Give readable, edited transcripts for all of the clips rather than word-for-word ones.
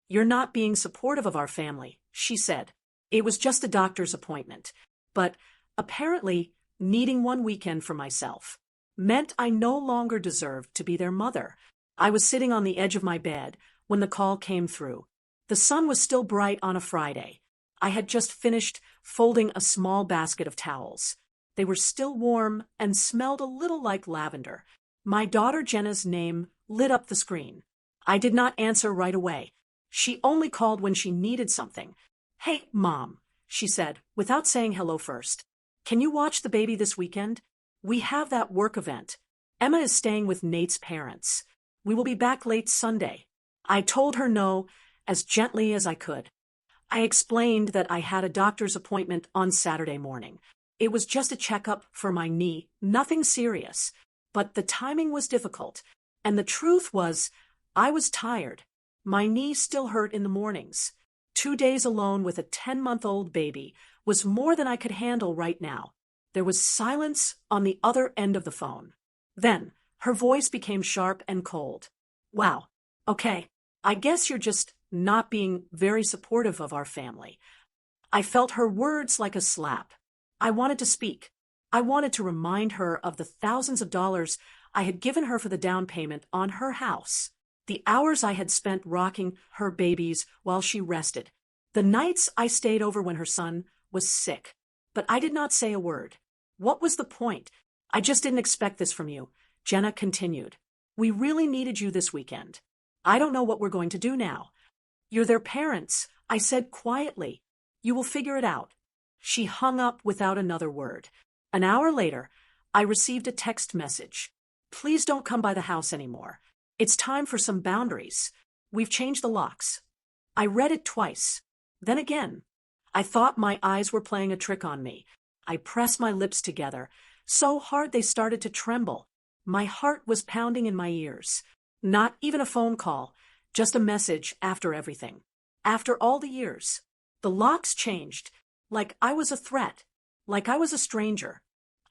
"You're not being supportive of our family," she said. It was just a doctor's appointment. But apparently, needing one weekend for myself meant I no longer deserved to be their mother. I was sitting on the edge of my bed when the call came through. The sun was still bright on a Friday. I had just finished folding a small basket of towels. They were still warm and smelled a little like lavender. My daughter Jenna's name lit up the screen. I did not answer right away. She only called when she needed something. "Hey, Mom," she said, without saying hello first. "Can you watch the baby this weekend? We have that work event. Emma is staying with Nate's parents. We will be back late Sunday." I told her no, as gently as I could. I explained that I had a doctor's appointment on Saturday morning. It was just a checkup for my knee, nothing serious. But the timing was difficult, and the truth was, I was tired. My knee still hurt in the mornings. 2 days alone with a 10-month-old baby was more than I could handle right now. There was silence on the other end of the phone. Then, her voice became sharp and cold. "Wow, okay, I guess you're just not being very supportive of our family." I felt her words like a slap. I wanted to speak. I wanted to remind her of the thousands of dollars I had given her for the down payment on her house, the hours I had spent rocking her babies while she rested, the nights I stayed over when her son was sick. But I did not say a word. What was the point? "I just didn't expect this from you," Jenna continued. "We really needed you this weekend. I don't know what we're going to do now." "You're their parents," I said quietly. "You will figure it out." She hung up without another word. An hour later, I received a text message. "Please don't come by the house anymore. It's time for some boundaries. We've changed the locks." I read it twice. Then again. I thought my eyes were playing a trick on me. I pressed my lips together, so hard they started to tremble. My heart was pounding in my ears. Not even a phone call, just a message after everything. After all the years. The locks changed, like I was a threat, like I was a stranger.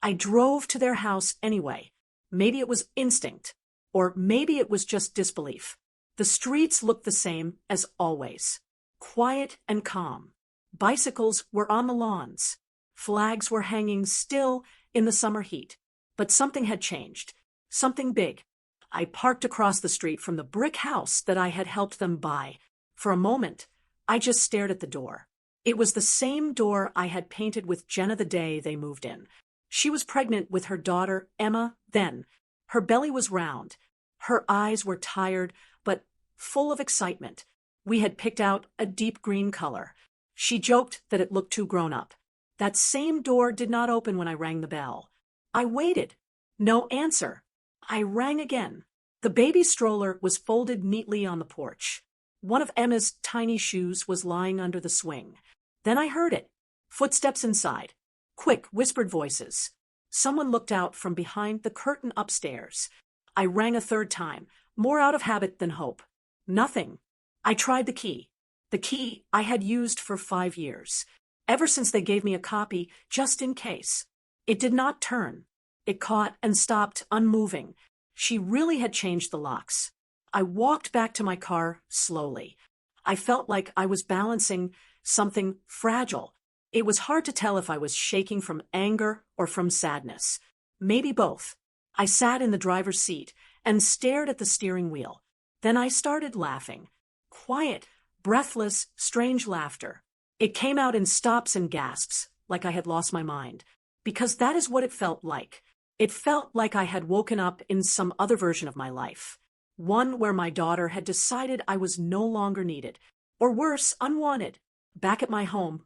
I drove to their house anyway. Maybe it was instinct, or maybe it was just disbelief. The streets looked the same as always. Quiet and calm. Bicycles were on the lawns. Flags were hanging still in the summer heat. But something had changed. Something big. I parked across the street from the brick house that I had helped them buy. For a moment, I just stared at the door. It was the same door I had painted with Jenna the day they moved in. She was pregnant with her daughter, Emma, then. Her belly was round. Her eyes were tired, but full of excitement. We had picked out a deep green color. She joked that it looked too grown up. That same door did not open when I rang the bell. I waited. No answer. I rang again. The baby stroller was folded neatly on the porch. One of Emma's tiny shoes was lying under the swing. Then I heard it. Footsteps inside. Quick, whispered voices. Someone looked out from behind the curtain upstairs. I rang a third time, more out of habit than hope. Nothing. I tried the key. The key I had used for 5 years. Ever since they gave me a copy, just in case. It did not turn. It caught and stopped, unmoving. She really had changed the locks. I walked back to my car slowly. I felt like I was balancing something fragile. It was hard to tell if I was shaking from anger or from sadness. Maybe both. I sat in the driver's seat and stared at the steering wheel. Then I started laughing. Quiet, breathless, strange laughter. It came out in stops and gasps, like I had lost my mind. Because that is what it felt like. It felt like I had woken up in some other version of my life. One where my daughter had decided I was no longer needed. Or worse, unwanted. Back at my home,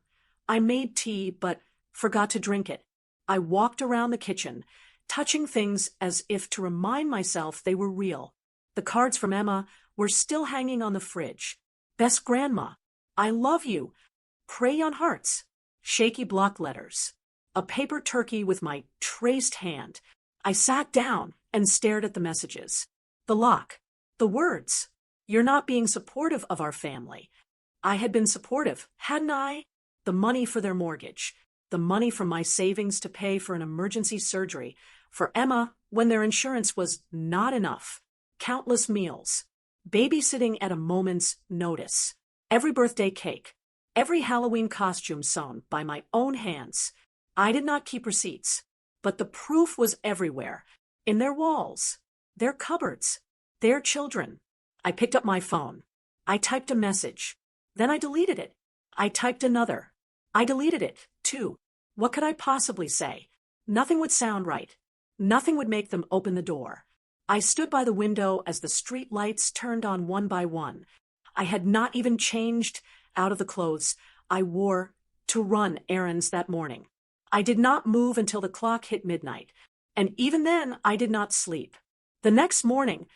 I made tea but forgot to drink it. I walked around the kitchen, touching things as if to remind myself they were real. The cards from Emma were still hanging on the fridge. Best grandma, I love you. Crayon hearts, shaky block letters. A paper turkey with my traced hand. I sat down and stared at the messages. The lock. The words. "You're not being supportive of our family." I had been supportive, hadn't I? The money for their mortgage. The money from my savings to pay for an emergency surgery. For Emma, when their insurance was not enough. Countless meals. Babysitting at a moment's notice. every birthday cake, every Halloween costume sewn by my own hands. I did not keep receipts, but the proof was everywhere, in their walls, their cupboards, their children. I picked up my phone. I typed a message. Then I deleted it. I typed another. I deleted it, too. What could I possibly say? Nothing would sound right. Nothing would make them open the door. I stood by the window as the street lights turned on one by one. I had not even changed out of the clothes I wore to run errands that morning. I did not move until the clock hit midnight, and even then I did not sleep. The next morning,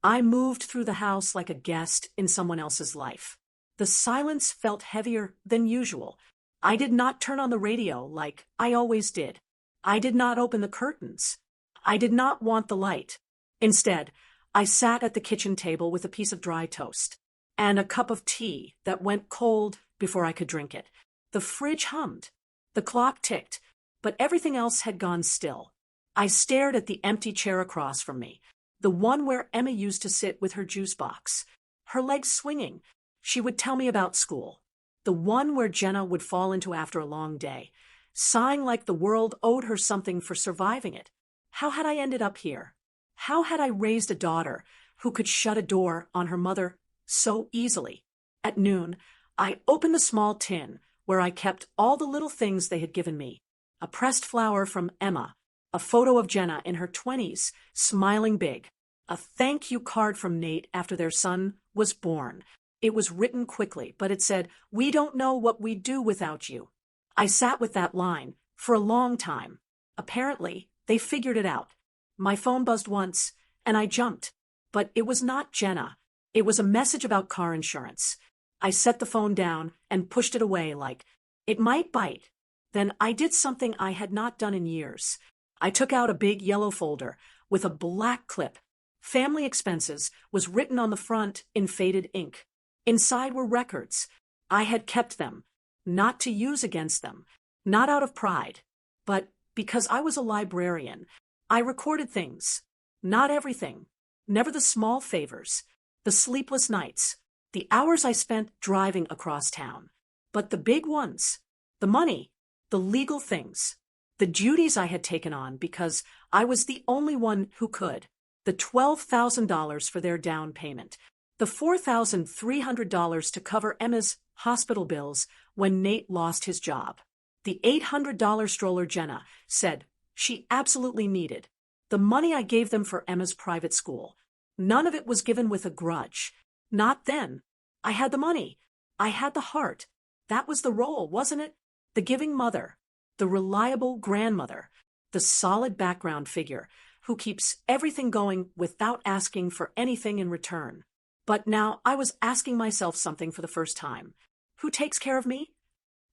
I moved through the house like a guest in someone else's life. The silence felt heavier than usual. I did not turn on the radio like I always did. I did not open the curtains. I did not want the light. Instead, I sat at the kitchen table with a piece of dry toast and a cup of tea that went cold before I could drink it. The fridge hummed. The clock ticked, but everything else had gone still. I stared at the empty chair across from me, the one where Emma used to sit with her juice box, her legs swinging. She would tell me about school. The one where Jenna would fall into after a long day, sighing like the world owed her something for surviving it. How had I ended up here? How had I raised a daughter who could shut a door on her mother so easily? At noon, I opened the small tin where I kept all the little things they had given me. A pressed flower from Emma, a photo of Jenna in her 20s, smiling big, a thank you card from Nate after their son was born. It was written quickly, but it said, "We don't know what we'd do without you." I sat with that line for a long time. Apparently, they figured it out. My phone buzzed once, and I jumped. But it was not Jenna. It was a message about car insurance. I set the phone down and pushed it away like, it might bite. Then I did something I had not done in years. I took out a big yellow folder with a black clip. Family Expenses was written on the front in faded ink. Inside were records. I had kept them, not to use against them, not out of pride, but because I was a librarian. I recorded things, not everything, never the small favors, the sleepless nights, the hours I spent driving across town, but the big ones, the money, the legal things, the duties I had taken on because I was the only one who could, the $12,000 for their down payment, the $4,300 to cover Emma's hospital bills when Nate lost his job, the $800 stroller Jenna said she absolutely needed, the money I gave them for Emma's private school. None of it was given with a grudge. Not then. I had the money. I had the heart. That was the role, wasn't it? The giving mother, the reliable grandmother, the solid background figure who keeps everything going without asking for anything in return. But now I was asking myself something for the first time. Who takes care of me?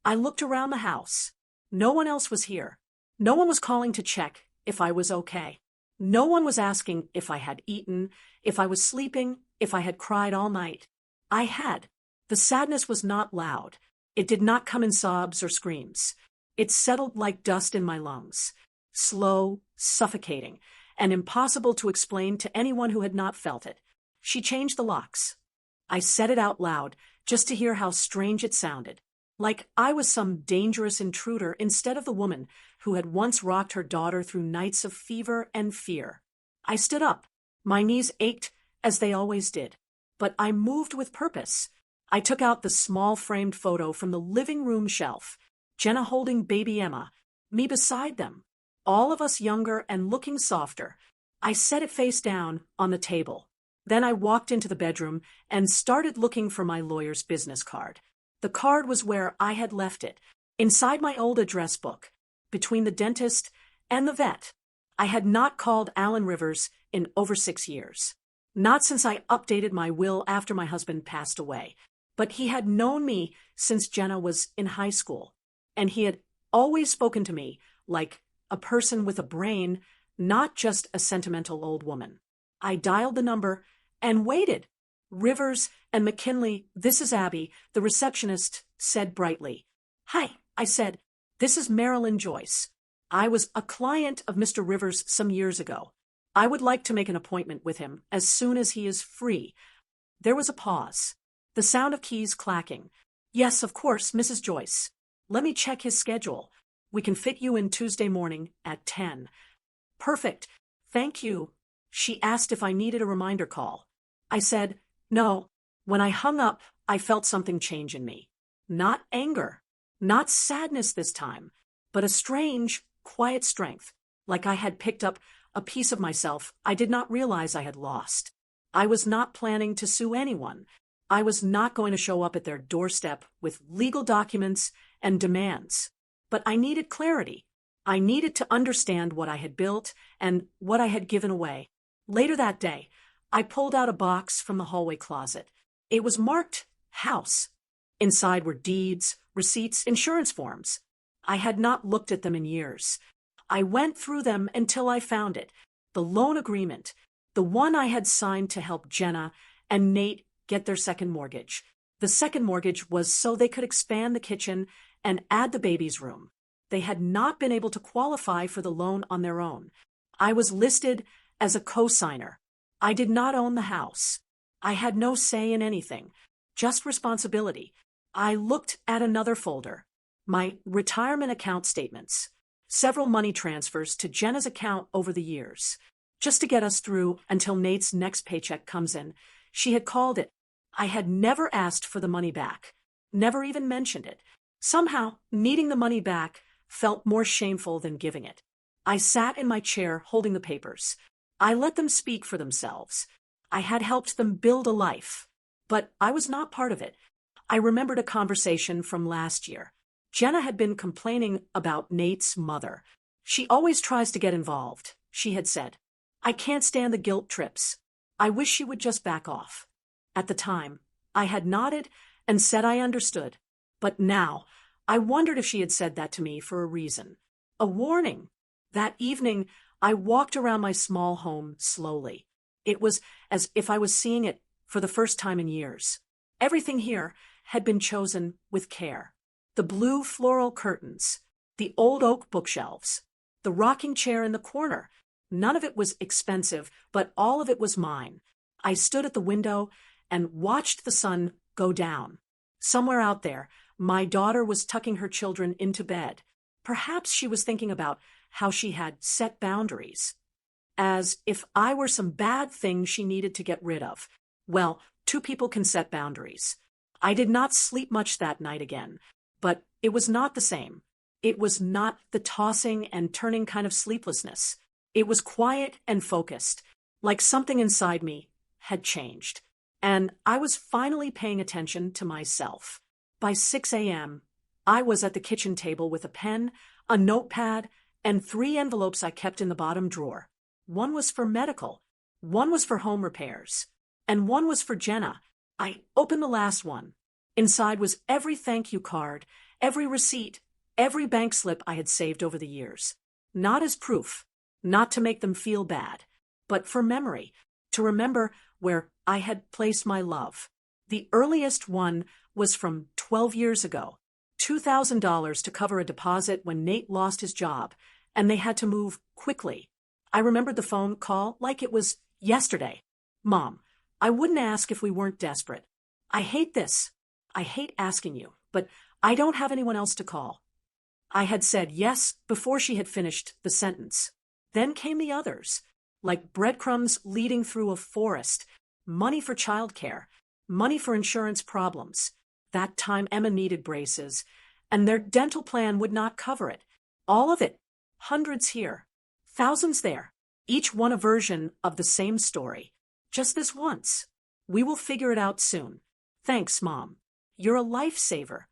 I looked around the house. No one else was here. No one was calling to check if I was okay. No one was asking if I had eaten, if I was sleeping, if I had cried all night. I had. The sadness was not loud. It did not come in sobs or screams. It settled like dust in my lungs. Slow, suffocating, and impossible to explain to anyone who had not felt it. She changed the locks. I said it out loud, just to hear how strange it sounded. Like I was some dangerous intruder instead of the woman who had once rocked her daughter through nights of fever and fear. I stood up. My knees ached, as they always did. But I moved with purpose. I took out the small framed photo from the living room shelf. Jenna holding baby Emma, me beside them. All of us younger and looking softer. I set it face down on the table. Then I walked into the bedroom and started looking for my lawyer's business card. The card was where I had left it, inside my old address book, between the dentist and the vet. I had not called Alan Rivers in over 6 years. Not since I updated my will after my husband passed away. But he had known me since Jenna was in high school. And he had always spoken to me like a person with a brain, not just a sentimental old woman. I dialed the number and waited. Rivers and McKinley, "This is Abby," the receptionist said brightly. "Hi," I said. "This is Marilyn Joyce. I was a client of Mr. Rivers some years ago. I would like to make an appointment with him as soon as he is free." There was a pause. The sound of keys clacking. Yes, of course, Mrs. Joyce. Let me check his schedule. We can fit you in Tuesday morning at 10. Perfect. Thank you. She asked if I needed a reminder call. I said, no. When I hung up, I felt something change in me. Not anger, not sadness this time, but a strange, quiet strength, like I had picked up a piece of myself I did not realize I had lost. I was not planning to sue anyone. I was not going to show up at their doorstep with legal documents and demands. But I needed clarity. I needed to understand what I had built and what I had given away. Later that day, I pulled out a box from the hallway closet. It was marked house. Inside were deeds, receipts, insurance forms. I had not looked at them in years. I went through them until I found it. The loan agreement, the one I had signed to help Jenna and Nate get their second mortgage. The second mortgage was so they could expand the kitchen and add the baby's room. They had not been able to qualify for the loan on their own. I was listed as a co-signer. I did not own the house. I had no say in anything, just responsibility. I looked at another folder, my retirement account statements, several money transfers to Jenna's account over the years, just to get us through until Nate's next paycheck comes in. She had called it. I had never asked for the money back, never even mentioned it. Somehow, needing the money back felt more shameful than giving it. I sat in my chair holding the papers. I let them speak for themselves. I had helped them build a life, but I was not part of it. I remembered a conversation from last year. Jenna had been complaining about Nate's mother. She always tries to get involved, she had said. I can't stand the guilt trips. I wish she would just back off. At the time, I had nodded and said I understood. But now, I wondered if she had said that to me for a reason. A warning. That evening, I walked around my small home slowly. It was as if I was seeing it for the first time in years. Everything here had been chosen with care. The blue floral curtains, the old oak bookshelves, the rocking chair in the corner. None of it was expensive, but all of it was mine. I stood at the window and watched the sun go down. Somewhere out there, my daughter was tucking her children into bed. Perhaps she was thinking about how she had set boundaries. As if I were some bad thing she needed to get rid of. Well, two people can set boundaries. I did not sleep much that night again, but it was not the same. It was not the tossing and turning kind of sleeplessness. It was quiet and focused, like something inside me had changed. And I was finally paying attention to myself. By 6 a.m., I was at the kitchen table with a pen, a notepad, and 3 envelopes I kept in the bottom drawer. One was for medical, one was for home repairs, and one was for Jenna. I opened the last one. Inside was every thank you card, every receipt, every bank slip I had saved over the years. Not as proof, not to make them feel bad, but for memory, to remember where I had placed my love. The earliest one was from 12 years ago, $2,000 to cover a deposit when Nate lost his job, and they had to move quickly. I remembered the phone call like it was yesterday. Mom, I wouldn't ask if we weren't desperate. I hate this. I hate asking you, but I don't have anyone else to call. I had said yes before she had finished the sentence. Then came the others, like breadcrumbs leading through a forest, money for childcare, money for insurance problems. That time Emma needed braces, and their dental plan would not cover it. All of it. Hundreds here. Thousands there. Each one a version of the same story. Just this once. We will figure it out soon. Thanks, Mom. You're a lifesaver.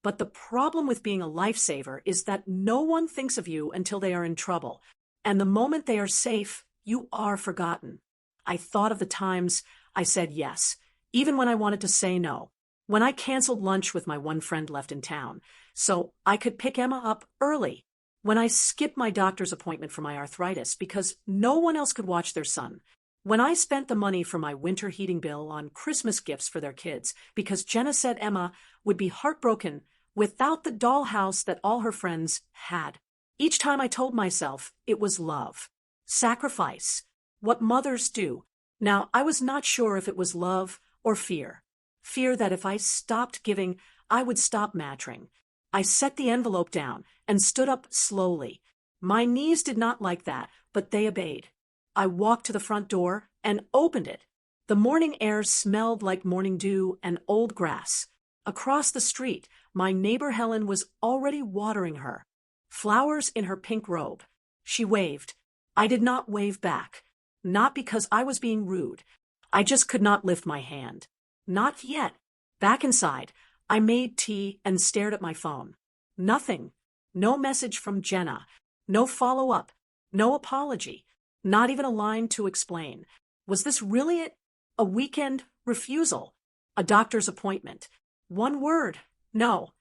But the problem with being a lifesaver is that no one thinks of you until they are in trouble. And the moment they are safe, you are forgotten. I thought of the times I said yes, even when I wanted to say no. When I canceled lunch with my one friend left in town, so I could pick Emma up early. When I skipped my doctor's appointment for my arthritis because no one else could watch their son. When I spent the money for my winter heating bill on Christmas gifts for their kids because Jenna said Emma would be heartbroken without the dollhouse that all her friends had. Each time I told myself it was love, sacrifice, what mothers do. Now, I was not sure if it was love or fear. fear that if I stopped giving, I would stop mattering. I set the envelope down and stood up slowly. My knees did not like that, but they obeyed. I walked to the front door and opened it. The morning air smelled like morning dew and old grass. Across the street, my neighbor Helen was already watering her. Flowers in her pink robe. She waved. I did not wave back. Not because I was being rude. I just could not lift my hand. Not yet. Back inside, I made tea and stared at my phone. Nothing. No message from Jenna. No follow-up. No apology. Not even a line to explain. Was this really it? A weekend refusal? A doctor's appointment? One word. No.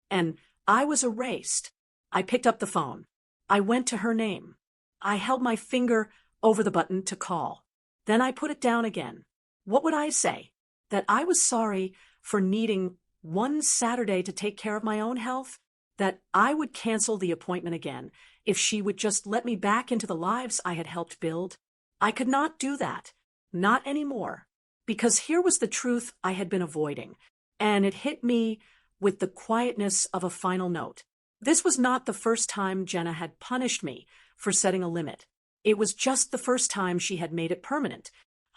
And I was erased. I picked up the phone. I went to her name. I held my finger over the button to call. Then I put it down again. What would I say? That I was sorry for needing one Saturday to take care of my own health? That I would cancel the appointment again if she would just let me back into the lives I had helped build? I could not do that. Not anymore. Because here was the truth I had been avoiding, and it hit me with the quietness of a final note. This was not the first time Jenna had punished me for setting a limit. It was just the first time she had made it permanent.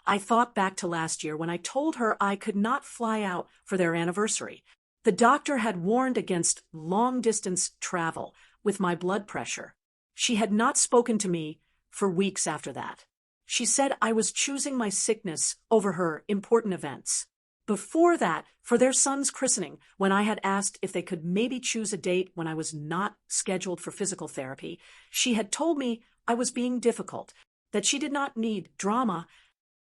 I thought back to last year when I told her I could not fly out for their anniversary. The doctor had warned against long-distance travel with my blood pressure. She had not spoken to me for weeks after that. She said I was choosing my sickness over her important events. Before that, for their son's christening, when I had asked if they could maybe choose a date when I was not scheduled for physical therapy, she had told me I was being difficult, that she did not need drama.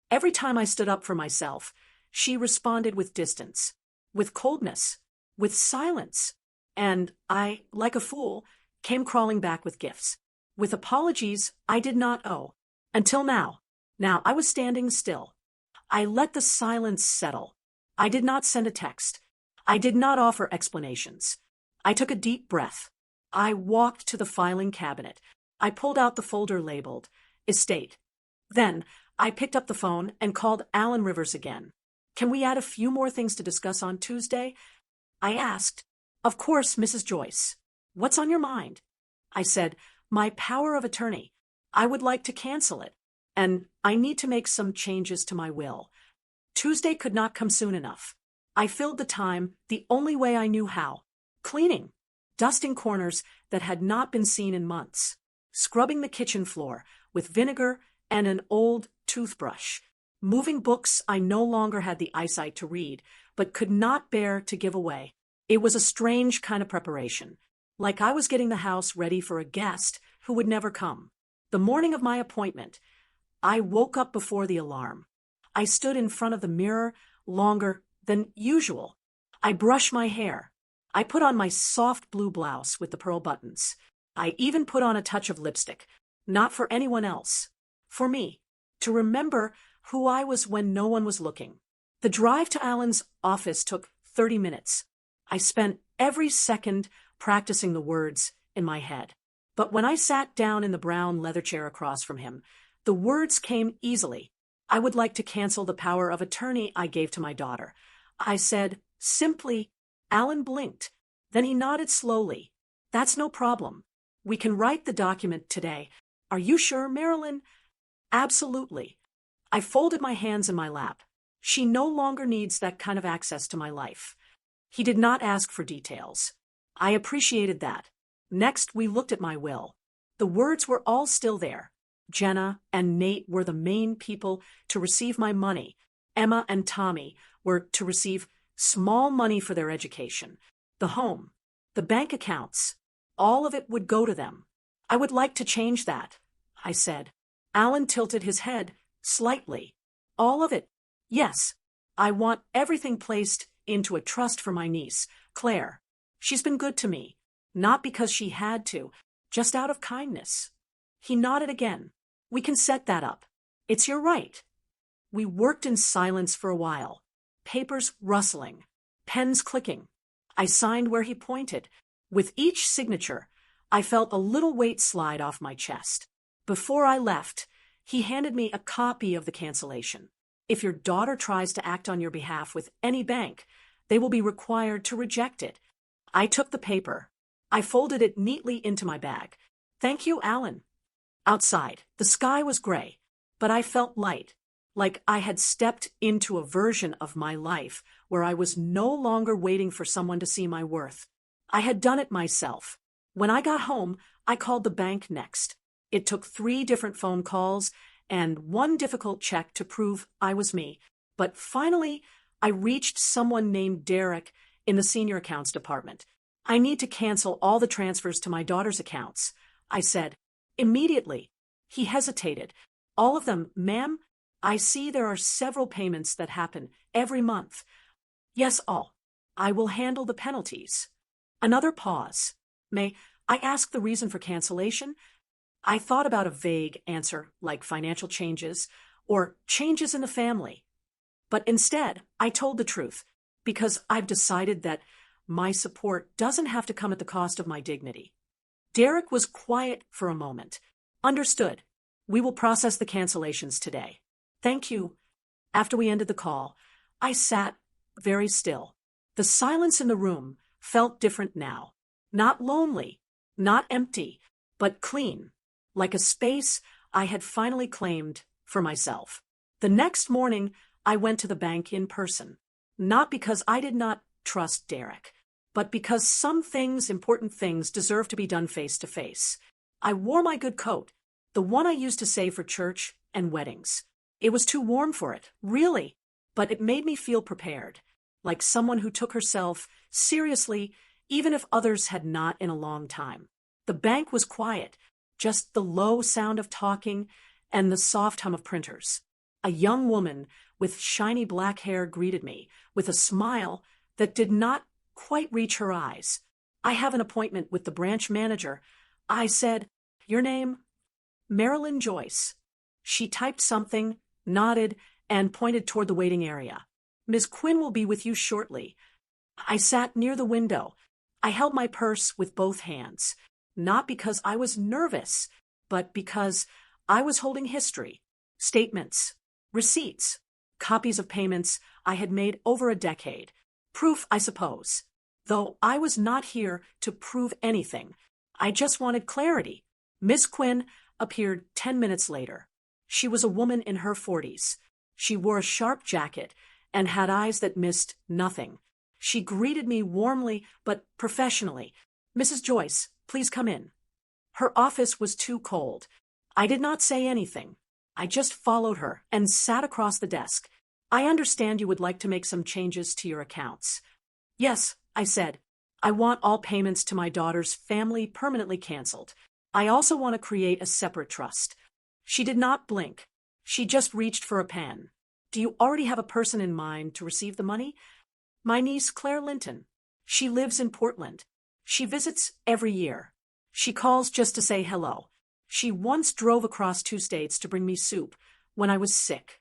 Every time I stood up for myself, she responded with distance, with coldness, with silence. And I, like a fool, came crawling back with gifts, with apologies I did not owe. Until now. Now I was standing still. I let the silence settle. I did not send a text. I did not offer explanations. I took a deep breath. I walked to the filing cabinet. I pulled out the folder labeled Estate. Then I picked up the phone and called Alan Rivers again. Can we add a few more things to discuss on Tuesday? I asked. Of course, Mrs. Joyce. What's on your mind? I said, my power of attorney. I would like to cancel it, and I need to make some changes to my will. Tuesday could not come soon enough. I filled the time the only way I knew how. Cleaning, dusting corners that had not been seen in months, scrubbing the kitchen floor with vinegar and an old toothbrush, moving books I no longer had the eyesight to read, but could not bear to give away. It was a strange kind of preparation, like I was getting the house ready for a guest who would never come. The morning of my appointment, I woke up before the alarm. I stood in front of the mirror longer than usual. I brushed my hair. I put on my soft blue blouse with the pearl buttons. I even put on a touch of lipstick, not for anyone else. For me, to remember who I was when no one was looking. The drive to Alan's office took 30 minutes. I spent every second practicing the words in my head. But when I sat down in the brown leather chair across from him, the words came easily. I would like to cancel the power of attorney I gave to my daughter. I said, simply. Alan blinked. Then he nodded slowly. That's no problem. We can write the document today. Are you sure, Marilyn? Absolutely. I folded my hands in my lap. She no longer needs that kind of access to my life. He did not ask for details. I appreciated that. Next, we looked at my will. The words were all still there. Jenna and Nate were the main people to receive my money. Emma and Tommy were to receive small money for their education. The home, the bank accounts, all of it would go to them. I would like to change that, I said. Alan tilted his head slightly. All of it? Yes. I want everything placed into a trust for my niece, Claire. She's been good to me, not because she had to, just out of kindness. He nodded again. We can set that up. It's your right. We worked in silence for a while, papers rustling, pens clicking. I signed where he pointed. With each signature, I felt a little weight slide off my chest. Before I left, he handed me a copy of the cancellation. If your daughter tries to act on your behalf with any bank, they will be required to reject it. I took the paper. I folded it neatly into my bag. Thank you, Alan. Outside, the sky was gray, but I felt light, like I had stepped into a version of my life where I was no longer waiting for someone to see my worth. I had done it myself. When I got home, I called the bank next. It took 3 different phone calls and 1 difficult check to prove I was me. But finally, I reached someone named Derek in the senior accounts department. I need to cancel all the transfers to my daughter's accounts, I said. Immediately. He hesitated. All of them, ma'am? I see there are several payments that happen every month. Yes, all. I will handle the penalties. Another pause. May I ask the reason for cancellation? I thought about a vague answer like financial changes or changes in the family. But instead, I told the truth because I've decided that my support doesn't have to come at the cost of my dignity. Derek was quiet for a moment. Understood. We will process the cancellations today. Thank you. After we ended the call, I sat very still. The silence in the room felt different now. Not lonely, not empty, but clean, like a space I had finally claimed for myself. The next morning, I went to the bank in person, not because I did not trust Derek, but because some things, important things, deserve to be done face to face. I wore my good coat, the one I used to save for church and weddings. It was too warm for it, really, but it made me feel prepared, like someone who took herself seriously, even if others had not in a long time. The bank was quiet, just the low sound of talking and the soft hum of printers. A young woman with shiny black hair greeted me with a smile that did not quite reach her eyes. I have an appointment with the branch manager. I said, your name? Marilyn Joyce. She typed something, nodded, and pointed toward the waiting area. Ms. Quinn will be with you shortly. I sat near the window. I held my purse with both hands, not because I was nervous, but because I was holding history, statements, receipts, copies of payments I had made over a decade. Proof, I suppose. Though I was not here to prove anything. I just wanted clarity. Miss Quinn appeared 10 minutes later. She was a woman in her 40s. She wore a sharp jacket and had eyes that missed nothing. She greeted me warmly but professionally. Mrs. Joyce, please come in. Her office was too cold. I did not say anything. I just followed her and sat across the desk. I understand you would like to make some changes to your accounts. Yes, I said. I want all payments to my daughter's family permanently canceled. I also want to create a separate trust. She did not blink. She just reached for a pen. Do you already have a person in mind to receive the money? My niece, Claire Linton. She lives in Portland. She visits every year. She calls just to say hello. She once drove across 2 states to bring me soup when I was sick.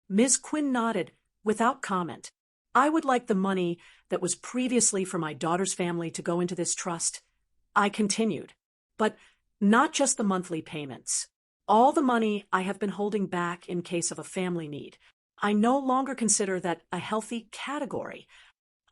Ms. Quinn nodded without comment. I would like the money that was previously for my daughter's family to go into this trust. I continued. But not just the monthly payments. All the money I have been holding back in case of a family need. I no longer consider that a healthy category.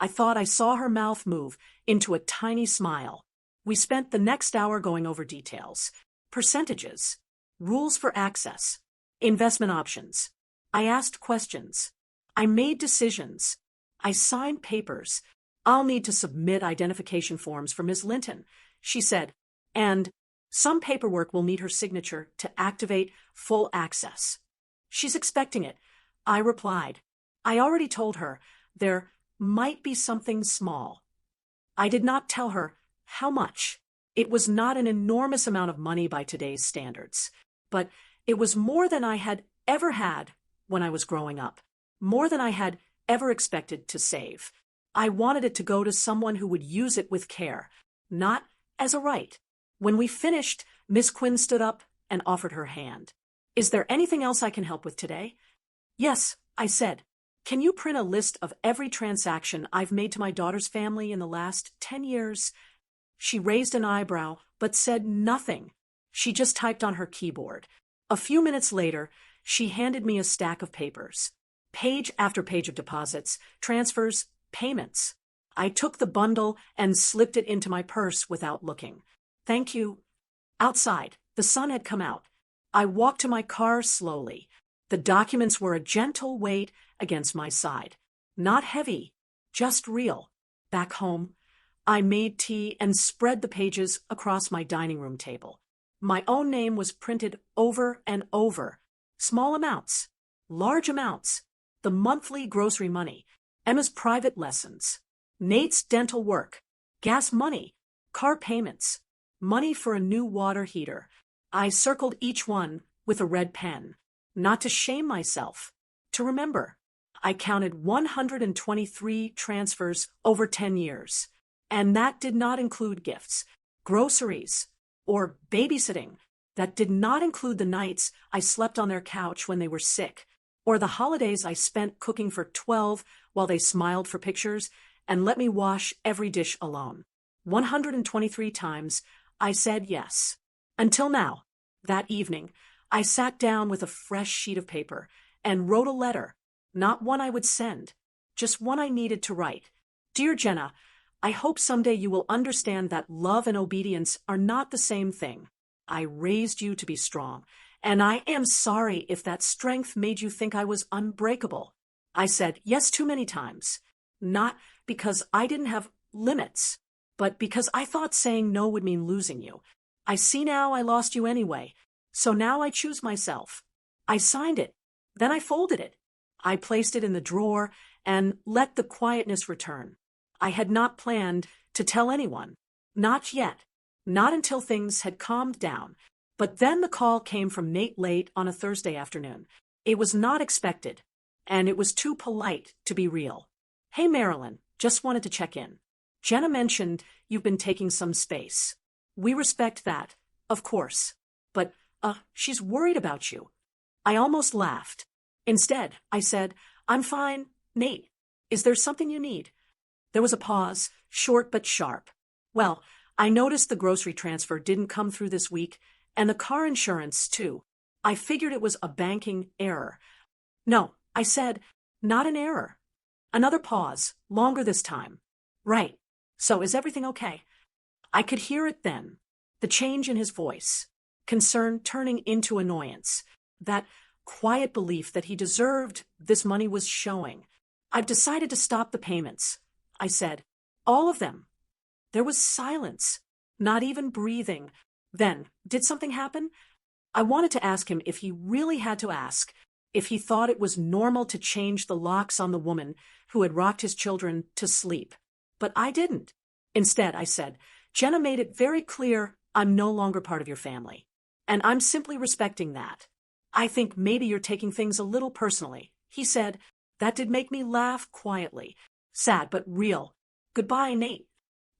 I thought I saw her mouth move into a tiny smile. We spent the next hour going over details, percentages, rules for access, investment options. I asked questions. I made decisions. I signed papers. I'll need to submit identification forms for Ms. Linton, she said, and some paperwork will need her signature to activate full access. She's expecting it, I replied. I already told her there might be something small. I did not tell her how much. It was not an enormous amount of money by today's standards, but it was more than I had ever had when I was growing up, more than I had ever expected to save. I wanted it to go to someone who would use it with care, not as a right. When we finished, Miss Quinn stood up and offered her hand. Is there anything else I can help with today? Yes, I said. Can you print a list of every transaction I've made to my daughter's family in the last 10 years? She raised an eyebrow, but said nothing. She just typed on her keyboard. A few minutes later, she handed me a stack of papers. Page after page of deposits, transfers, payments. I took the bundle and slipped it into my purse without looking. Thank you. Outside, the sun had come out. I walked to my car slowly. The documents were a gentle weight against my side. Not heavy, just real. Back home, I made tea and spread the pages across my dining room table. My own name was printed over and over. Small amounts, large amounts, the monthly grocery money, Emma's private lessons, Nate's dental work, gas money, car payments, money for a new water heater. I circled each one with a red pen, not to shame myself, to remember. I counted 123 transfers over 10 years, and that did not include gifts, groceries, or babysitting. That did not include the nights I slept on their couch when they were sick, or the holidays I spent cooking for 12 while they smiled for pictures and let me wash every dish alone. 123 times I said yes. Until now, that evening, I sat down with a fresh sheet of paper and wrote a letter, not one I would send, just one I needed to write. Dear Jenna, I hope someday you will understand that love and obedience are not the same thing. I raised you to be strong, and I am sorry if that strength made you think I was unbreakable. I said yes too many times, not because I didn't have limits, but because I thought saying no would mean losing you. I see now I lost you anyway, so now I choose myself. I signed it, then I folded it. I placed it in the drawer and let the quietness return. I had not planned to tell anyone, not yet. Not until things had calmed down. But then the call came from Nate late on a Thursday afternoon. It was not expected, and it was too polite to be real. Hey, Marilyn, just wanted to check in. Jenna mentioned you've been taking some space. We respect that, of course. But, she's worried about you. I almost laughed. Instead, I said, I'm fine, Nate. Is there something you need? There was a pause, short but sharp. Well, I noticed the grocery transfer didn't come through this week, and the car insurance, too. I figured it was a banking error. No, I said, not an error. Another pause, longer this time. Right. So is everything okay? I could hear it then, the change in his voice, concern turning into annoyance, that quiet belief that he deserved this money was showing. I've decided to stop the payments, I said. All of them. There was silence, not even breathing. Then, did something happen? I wanted to ask him if he really had to ask, if he thought it was normal to change the locks on the woman who had rocked his children to sleep. But I didn't. Instead, I said, Jenna made it very clear I'm no longer part of your family. And I'm simply respecting that. I think maybe you're taking things a little personally. He said. That did make me laugh quietly. Sad but real. Goodbye, Nate.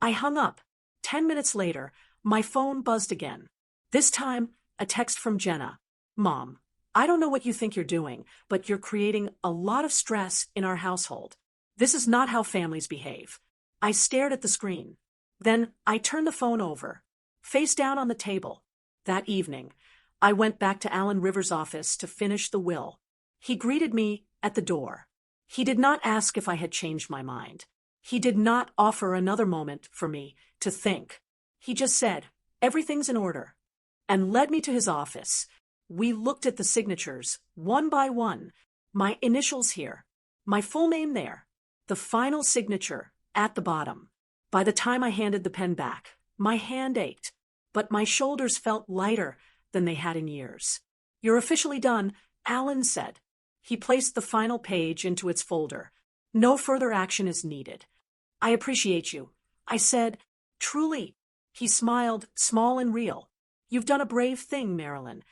I hung up. 10 minutes later, my phone buzzed again. This time, a text from Jenna. Mom, I don't know what you think you're doing, but you're creating a lot of stress in our household. This is not how families behave. I stared at the screen. Then I turned the phone over, face down on the table. That evening, I went back to Alan Rivers' office to finish the will. He greeted me at the door. He did not ask if I had changed my mind. He did not offer another moment for me to think. He just said, everything's in order, and led me to his office. We looked at the signatures, one by one, my initials here, my full name there, the final signature at the bottom. By the time I handed the pen back, my hand ached, but my shoulders felt lighter than they had in years. You're officially done, Alan said. He placed the final page into its folder. No further action is needed. I appreciate you, I said, truly. He smiled, small and real. You've done a brave thing, Marilyn.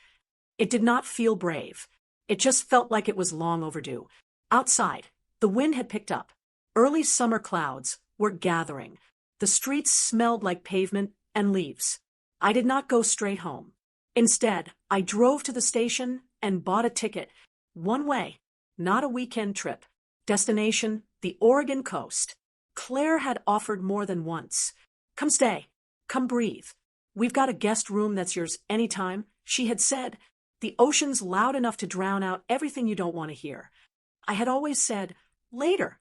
It did not feel brave. It just felt like it was long overdue. Outside, the wind had picked up. Early summer clouds were gathering. The streets smelled like pavement and leaves. I did not go straight home. Instead, I drove to the station and bought a ticket. One way, not a weekend trip. Destination, the Oregon coast. Claire had offered more than once. Come stay. Come breathe. We've got a guest room that's yours anytime, she had said. The ocean's loud enough to drown out everything you don't want to hear. I had always said, later,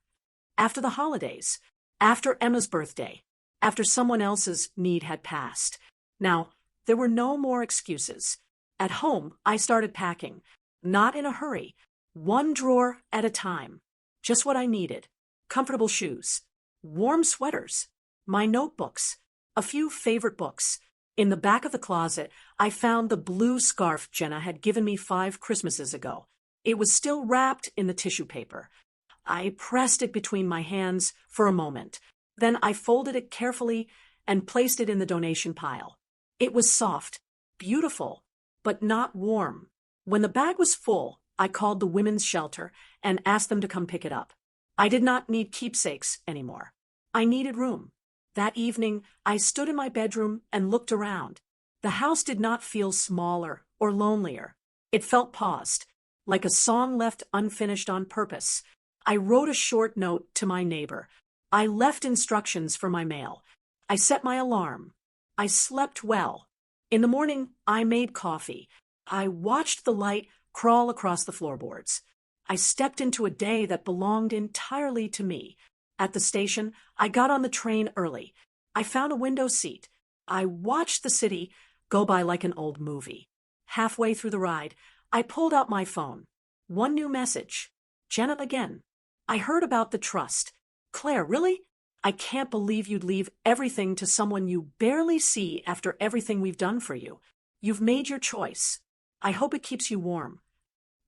after the holidays, after Emma's birthday, after someone else's need had passed. Now, there were no more excuses. At home, I started packing, not in a hurry, one drawer at a time. Just what I needed: comfortable shoes, warm sweaters, my notebooks, a few favorite books. In the back of the closet, I found the blue scarf Jenna had given me 5 Christmases ago. It was still wrapped in the tissue paper. I pressed it between my hands for a moment. Then I folded it carefully and placed it in the donation pile. It was soft, beautiful, but not warm. When the bag was full, I called the women's shelter and asked them to come pick it up. I did not need keepsakes anymore. I needed room. That evening, I stood in my bedroom and looked around. The house did not feel smaller or lonelier. It felt paused, like a song left unfinished on purpose. I wrote a short note to my neighbor. I left instructions for my mail. I set my alarm. I slept well. In the morning, I made coffee. I watched the light crawl across the floorboards. I stepped into a day that belonged entirely to me. At the station, I got on the train early. I found a window seat. I watched the city go by like an old movie. Halfway through the ride, I pulled out my phone. One new message. Jenna again. I heard about the trust. Claire, really? I can't believe you'd leave everything to someone you barely see after everything we've done for you. You've made your choice. I hope it keeps you warm.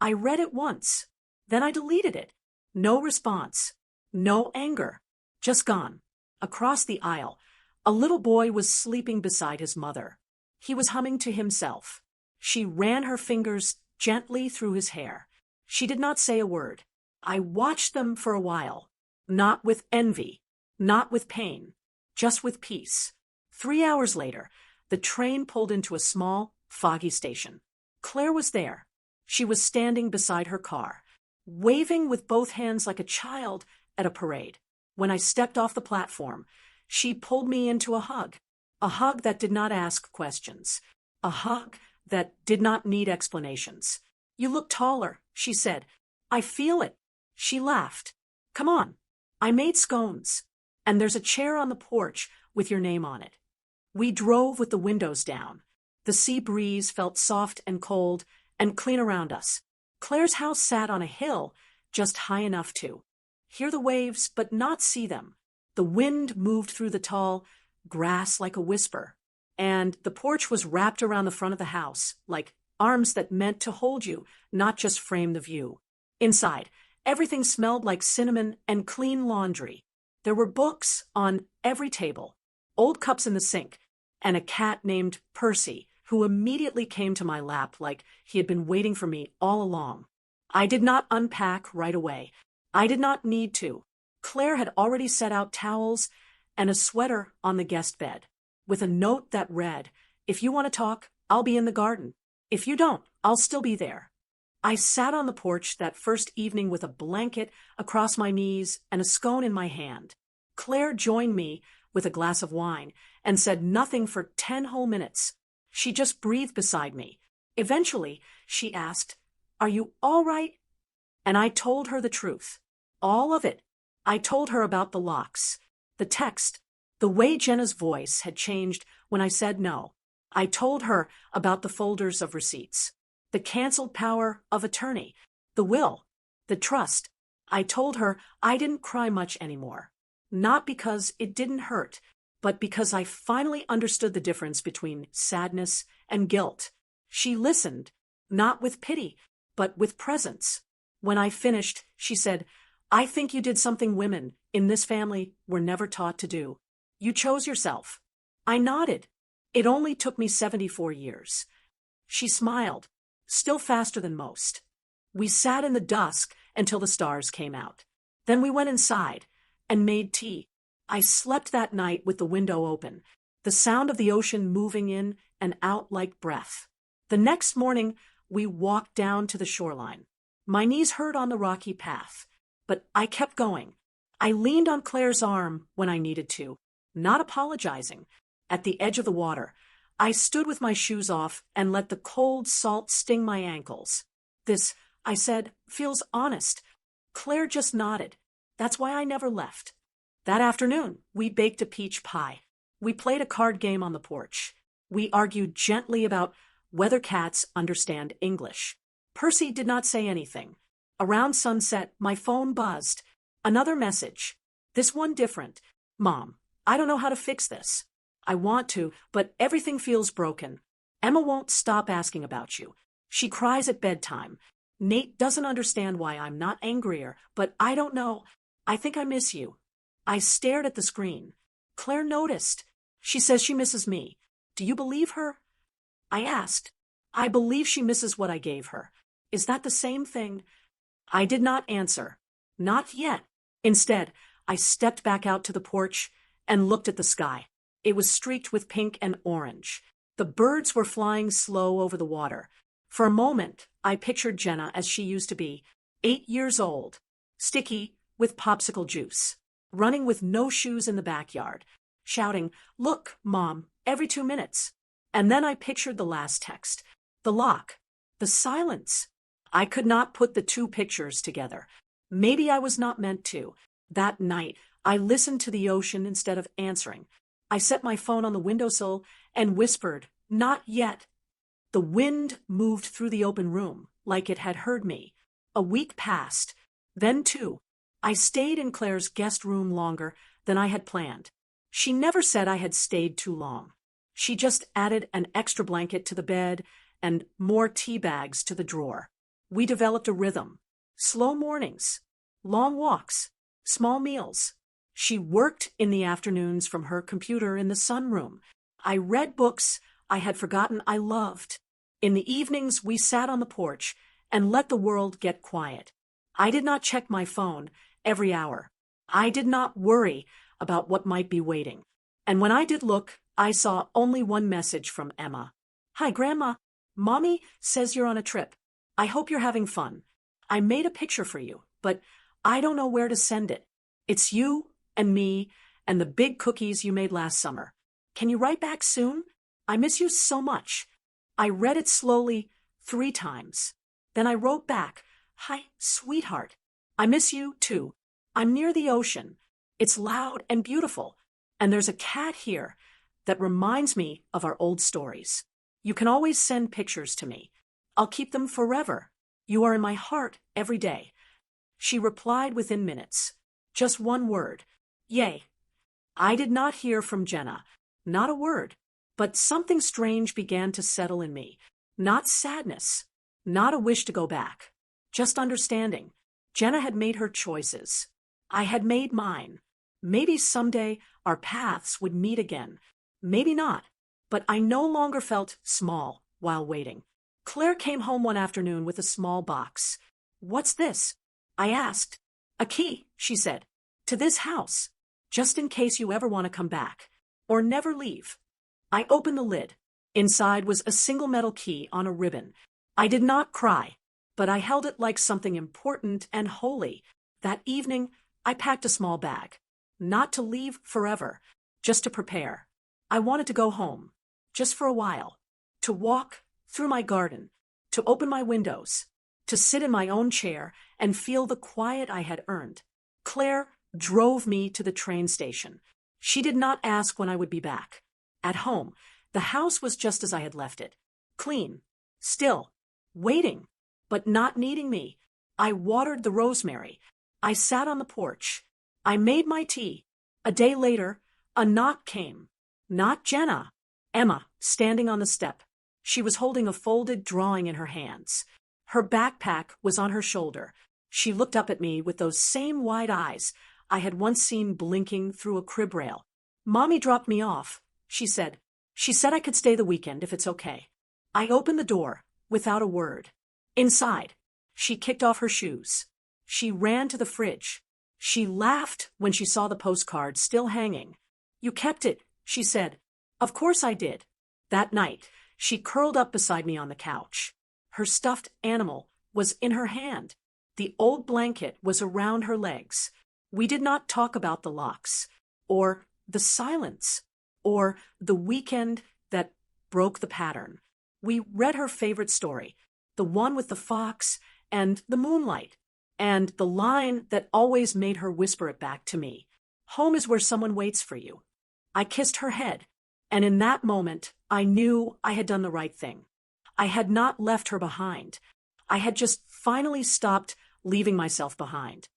I read it once. Then I deleted it. No response. No anger. Just gone. Across the aisle, a little boy was sleeping beside his mother. He was humming to himself. She ran her fingers gently through his hair. She did not say a word. I watched them for a while. Not with envy. Not with pain. Just with peace. 3 hours later, the train pulled into a small, foggy station. Claire was there. She was standing beside her car, waving with both hands like a child at a parade. When I stepped off the platform, she pulled me into a hug that did not ask questions, a hug that did not need explanations. You look taller, she said. I feel it. She laughed. Come on. I made scones, and there's a chair on the porch with your name on it. We drove with the windows down. The sea breeze felt soft and cold and clean around us. Claire's house sat on a hill just high enough to hear the waves but not see them. The wind moved through the tall grass like a whisper, and the porch was wrapped around the front of the house like arms that meant to hold you, not just frame the view. Inside, everything smelled like cinnamon and clean laundry. There were books on every table, old cups in the sink, and a cat named Percy, who immediately came to my lap like he had been waiting for me all along. I did not unpack right away. I did not need to. Claire had already set out towels and a sweater on the guest bed, with a note that read, "If you want to talk, I'll be in the garden. If you don't, I'll still be there." I sat on the porch that first evening with a blanket across my knees and a scone in my hand. Claire joined me with a glass of wine and said nothing for 10 whole minutes. She just breathed beside me. Eventually, she asked, "Are you all right?" And I told her the truth. All of it. I told her about the locks, the text, the way Jenna's voice had changed when I said no. I told her about the folders of receipts, the canceled power of attorney, the will, the trust. I told her I didn't cry much anymore, not because it didn't hurt, but because I finally understood the difference between sadness and guilt. She listened, not with pity, but with presence. When I finished, she said, "I think you did something women in this family were never taught to do. You chose yourself." I nodded. It only took me 74 years. She smiled, still faster than most. We sat in the dusk until the stars came out. Then we went inside and made tea. I slept that night with the window open, the sound of the ocean moving in and out like breath. The next morning, we walked down to the shoreline. My knees hurt on the rocky path, but I kept going. I leaned on Claire's arm when I needed to, not apologizing. At the edge of the water, I stood with my shoes off and let the cold salt sting my ankles. "This," I said, "feels honest. Claire just nodded. That's why I never left. That afternoon, we baked a peach pie. We played a card game on the porch. We argued gently about whether cats understand English. Percy did not say anything. Around sunset, my phone buzzed. Another message. This one different. Mom, I don't know how to fix this. I want to, but everything feels broken. Emma won't stop asking about you. She cries at bedtime. Nate doesn't understand why I'm not angrier, but I don't know. I think I miss you. I stared at the screen. Claire noticed. She says she misses me. Do you believe her? I asked. I believe she misses what I gave her. Is that the same thing? I did not answer. Not yet. Instead, I stepped back out to the porch and looked at the sky. It was streaked with pink and orange. The birds were flying slow over the water. For a moment, I pictured Jenna as she used to be, 8 years old, sticky with popsicle juice, running with no shoes in the backyard, shouting, "Look, Mom," every 2 minutes. And then I pictured the last text, the lock, the silence. I could not put the two pictures together. Maybe I was not meant to. That night, I listened to the ocean instead of answering. I set my phone on the windowsill and whispered, "Not yet." The wind moved through the open room, like it had heard me. A week passed. Then 2. I stayed in Claire's guest room longer than I had planned. She never said I had stayed too long. She just added an extra blanket to the bed and more tea bags to the drawer. We developed a rhythm. Slow mornings, long walks, small meals. She worked in the afternoons from her computer in the sunroom. I read books I had forgotten I loved. In the evenings, we sat on the porch and let the world get quiet. I did not check my phone every hour. I did not worry about what might be waiting. And when I did look, I saw only one message from Emma. "Hi, Grandma. Mommy says you're on a trip. I hope you're having fun. I made a picture for you, but I don't know where to send it. It's you and me and the big cookies you made last summer. Can you write back soon? I miss you so much." I read it slowly 3 times. Then I wrote back, "Hi, sweetheart. I miss you, too. I'm near the ocean. It's loud and beautiful. And there's a cat here that reminds me of our old stories. You can always send pictures to me. I'll keep them forever. You are in my heart every day." She replied within minutes. Just one word. "Yay." I did not hear from Jenna. Not a word. But something strange began to settle in me. Not sadness. Not a wish to go back. Just understanding. Jenna had made her choices. I had made mine. Maybe someday our paths would meet again. Maybe not. But I no longer felt small while waiting. Claire came home one afternoon with a small box. "What's this?" I asked. "A key," she said, "to this house, just in case you ever want to come back, or never leave." I opened the lid. Inside was a single metal key on a ribbon. I did not cry, but I held it like something important and holy. That evening, I packed a small bag. Not to leave forever, just to prepare. I wanted to go home, just for a while, to walk through my garden, to open my windows, to sit in my own chair and feel the quiet I had earned. Claire drove me to the train station. She did not ask when I would be back. At home, the house was just as I had left it. Clean, still, waiting, but not needing me. I watered the rosemary. I sat on the porch. I made my tea. A day later, a knock came. Not Jenna. Emma, standing on the step. She was holding a folded drawing in her hands. Her backpack was on her shoulder. She looked up at me with those same wide eyes I had once seen blinking through a crib rail. "Mommy dropped me off," she said. "She said I could stay the weekend if it's okay." I opened the door without a word. Inside, she kicked off her shoes. She ran to the fridge. She laughed when she saw the postcard still hanging. "You kept it," she said. Of course I did. That night, she curled up beside me on the couch. Her stuffed animal was in her hand. The old blanket was around her legs. We did not talk about the locks, or the silence, or the weekend that broke the pattern. We read her favorite story, the one with the fox and the moonlight. and the line that always made her whisper it back to me, "Home is where someone waits for you." I kissed her head, and in that moment, I knew I had done the right thing. I had not left her behind. I had just finally stopped leaving myself behind.